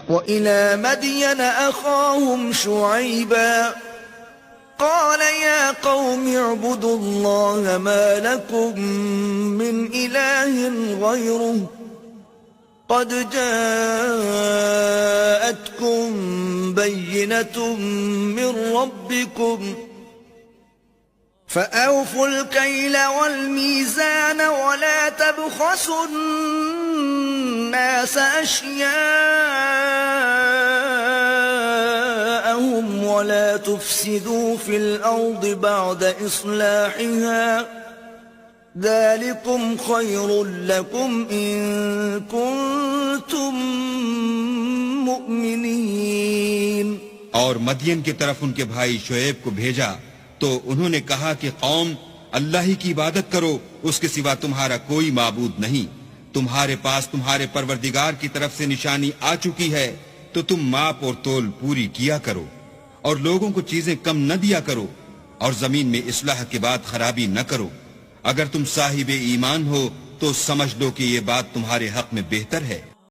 وإلى مدين أخاهم شعيبا قال يا قوم اعبدوا الله ما لكم من إله غيره قد جاءتكم بينة من ربكم فأوفوا الكيل والميزان ولا تبخسوا الناس أشياءهم ولا تفسدوا في الأرض بعد إصلاحها ذلكم خير لكم إن كنتم مؤمنين। और मदियन की तरफ उनके भाई शुएब को भेजा तो उन्होंने कहा कि कौम अल्लाह ही की इबादत करो, उसके सिवा तुम्हारा कोई माबूद नहीं। तुम्हारे पास तुम्हारे परवरदिगार की तरफ से निशानी आ चुकी है तो तुम माप और तोल पूरी किया करो और लोगों को चीजें कम न दिया करो और जमीन में इस्लाह के बाद खराबी न करो। अगर तुम साहिब ईमान हो तो समझ लो कि ये बात तुम्हारे हक में बेहतर है।